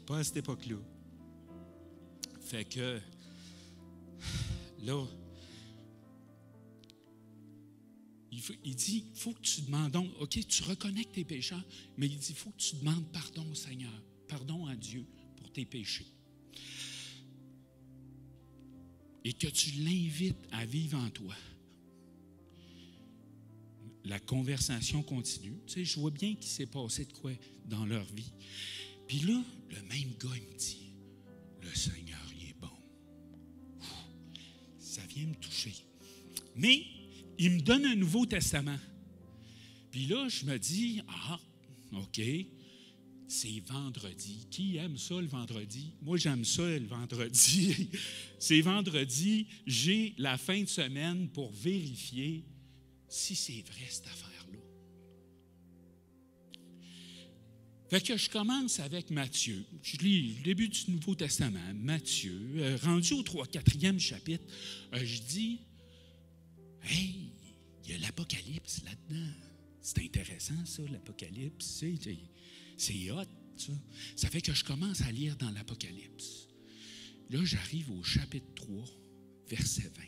Pas à cette époque-là. Fait que, là, il dit, il faut que tu demandes, OK, tu reconnais que tu es pécheur, mais il dit, il faut que tu demandes pardon au Seigneur, pardon à Dieu pour tes péchés. Et que tu l'invites à vivre en toi. La conversation continue. Tu sais, je vois bien qu'il s'est passé de quoi dans leur vie. Puis là, le même gars, il me dit, le Seigneur, il est bon. Ça vient me toucher. Mais, il me donne un Nouveau Testament. Puis là, je me dis, OK, c'est vendredi. Qui aime ça le vendredi? Moi, j'aime ça le vendredi. C'est vendredi, j'ai la fin de semaine pour vérifier si c'est vrai cette affaire-là. Fait que je commence avec Matthieu. Je lis le début du Nouveau Testament, Matthieu. Rendu au 4e chapitre, je dis, hey, il y a l'Apocalypse là-dedans. C'est intéressant, ça, l'Apocalypse. C'est hot, ça. Ça fait que je commence à lire dans l'Apocalypse. Là, j'arrive au chapitre 3, verset 20.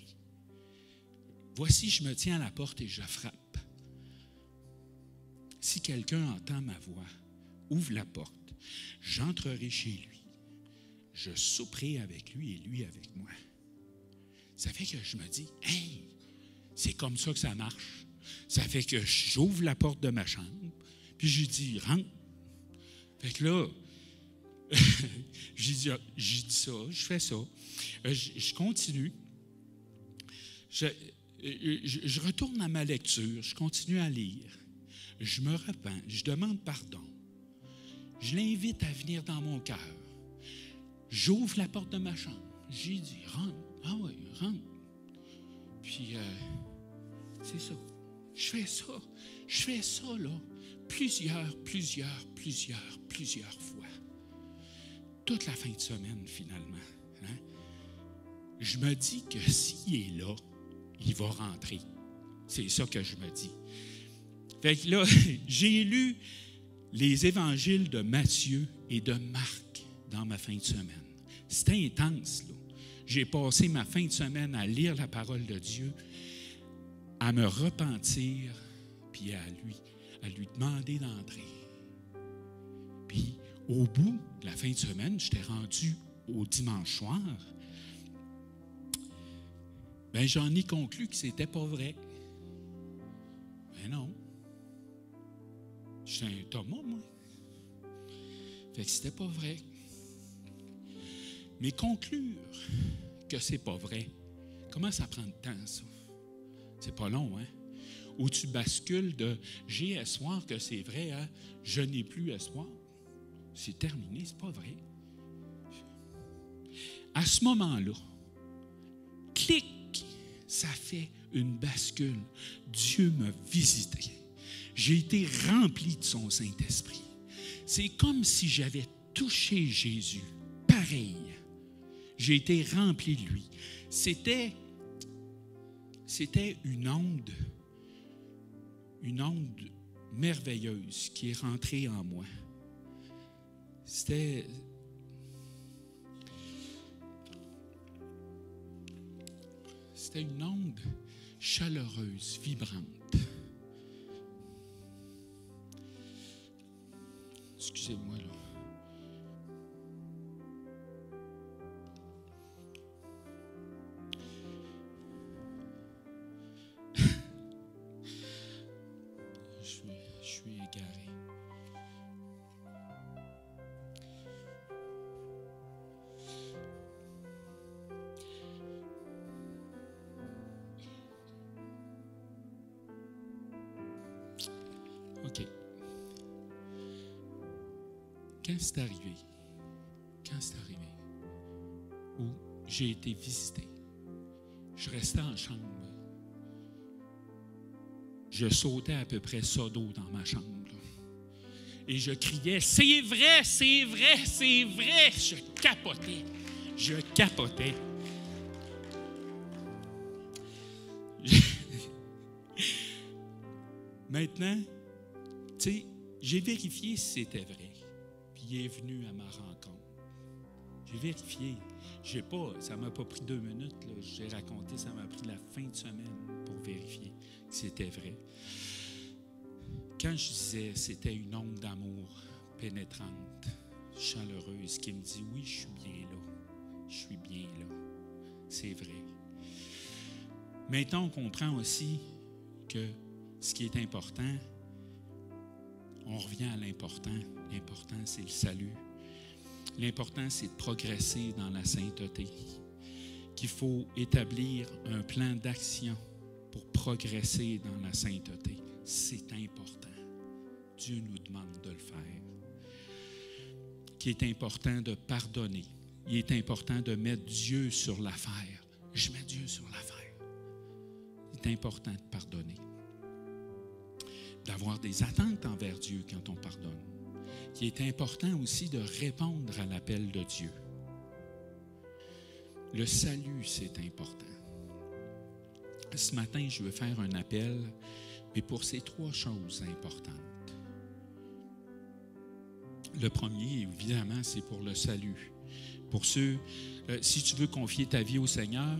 Voici, je me tiens à la porte et je frappe. Si quelqu'un entend ma voix, ouvre la porte, j'entrerai chez lui. Je souperai avec lui et lui avec moi. Ça fait que je me dis, hey, c'est comme ça que ça marche. Ça fait que j'ouvre la porte de ma chambre, puis je dis, rentre. Fait que là, j'ai dit ça, je fais ça. Je continue. Je retourne à ma lecture, je continue à lire. Je me repens, je demande pardon. Je l'invite à venir dans mon cœur. J'ouvre la porte de ma chambre. J'ai dit, rentre. Ah oui, rentre. Puis, c'est ça. Je fais ça, là, plusieurs fois. Toute la fin de semaine, finalement. Hein? Je me dis que s'il est là, il va rentrer. C'est ça que je me dis. Fait que là, j'ai lu les évangiles de Matthieu et de Marc dans ma fin de semaine. c'était intense, là. J'ai passé ma fin de semaine à lire la parole de Dieu, à me repentir, puis à lui demander d'entrer. Puis, au bout de la fin de semaine, j'étais rendu au dimanche soir. Bien, j'en ai conclu que c'était pas vrai. Mais non. J'étais un Thomas, moi. Fait que c'était pas vrai. Mais conclure que c'est pas vrai, comment ça prend de temps, ça? C'est pas long, hein? Où tu bascules de « j'ai espoir que c'est vrai » à « je n'ai plus espoir ». C'est terminé, c'est pas vrai. À ce moment-là, clic, ça fait une bascule. Dieu m'a visité. J'ai été rempli de son Saint-Esprit. C'est comme si j'avais touché Jésus. Pareil. J'ai été rempli de lui. C'était une onde merveilleuse qui est rentrée en moi. C'était une onde chaleureuse, vibrante. Excusez-moi, là. Je suis égaré. OK. Quand c'est arrivé, où j'ai été visité, je restais en chambre. Je sautais à peu près ça d'eau dans ma chambre. Là. Et je criais, c'est vrai, c'est vrai, c'est vrai. Je capotais. Maintenant, tu sais, j'ai vérifié si c'était vrai. Puis il est venu à ma rencontre. J'ai vérifié. Ça ne m'a pas pris 2 minutes. Là. J'ai raconté, ça m'a pris la fin de semaine pour vérifier que c'était vrai. Quand je disais c'était une onde d'amour pénétrante, chaleureuse, qui me dit oui, je suis bien là. C'est vrai. Maintenant, on comprend aussi que ce qui est important, on revient à l'important. L'important, c'est le salut. L'important, c'est de progresser dans la sainteté. Qu'il faut établir un plan d'action pour progresser dans la sainteté. C'est important. Dieu nous demande de le faire. Qu'il est important de pardonner. Il est important de mettre Dieu sur l'affaire. Je mets Dieu sur l'affaire. C'est important de pardonner. D'avoir des attentes envers Dieu quand on pardonne. Il est important aussi de répondre à l'appel de Dieu. Le salut, c'est important. Ce matin, je veux faire un appel, mais pour ces 3 choses importantes. Le premier, évidemment, c'est pour le salut. Pour ceux, si tu veux confier ta vie au Seigneur,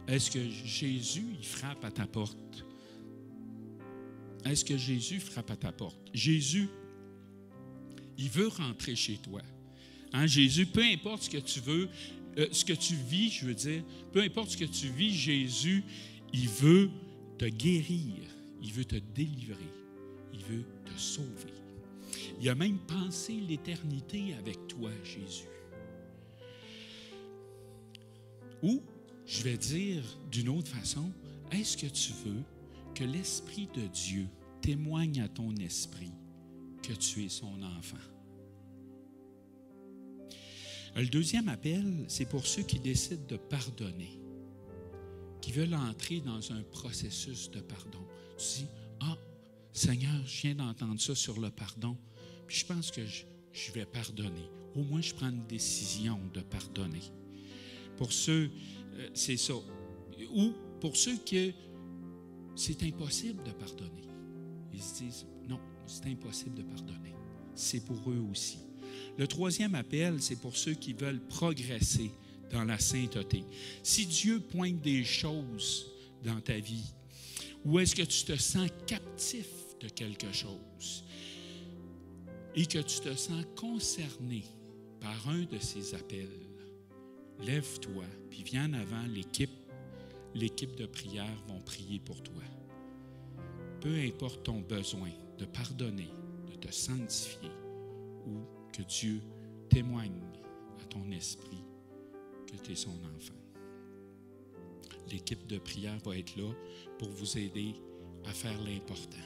est-ce que Jésus, il frappe à ta porte? Est-ce que Jésus frappe à ta porte? Jésus, il veut rentrer chez toi. Hein, Jésus, peu importe ce que tu veux, ce que tu vis, je veux dire, peu importe ce que tu vis, Jésus, il veut te guérir, il veut te délivrer, il veut te sauver. Il a même pensé l'éternité avec toi, Jésus. Ou, je vais dire d'une autre façon, est-ce que tu veux que l'Esprit de Dieu témoigne à ton esprit que tu es son enfant? Le deuxième appel, c'est pour ceux qui décident de pardonner, qui veulent entrer dans un processus de pardon. Tu dis, Seigneur, je viens d'entendre ça sur le pardon, puis je pense que je vais pardonner. Au moins, je prends une décision de pardonner. Pour ceux, c'est ça. Ou pour ceux que c'est impossible de pardonner. Ils se disent, non, c'est impossible de pardonner. C'est pour eux aussi. Le troisième appel, c'est pour ceux qui veulent progresser dans la sainteté. Si Dieu pointe des choses dans ta vie, ou est-ce que tu te sens captif de quelque chose et que tu te sens concerné par un de ces appels, lève-toi, puis viens en avant, l'équipe de prière vont prier pour toi. Peu importe ton besoin de pardonner, de te sanctifier, ou que Dieu témoigne à ton esprit que tu es son enfant. L'équipe de prière va être là pour vous aider à faire l'important.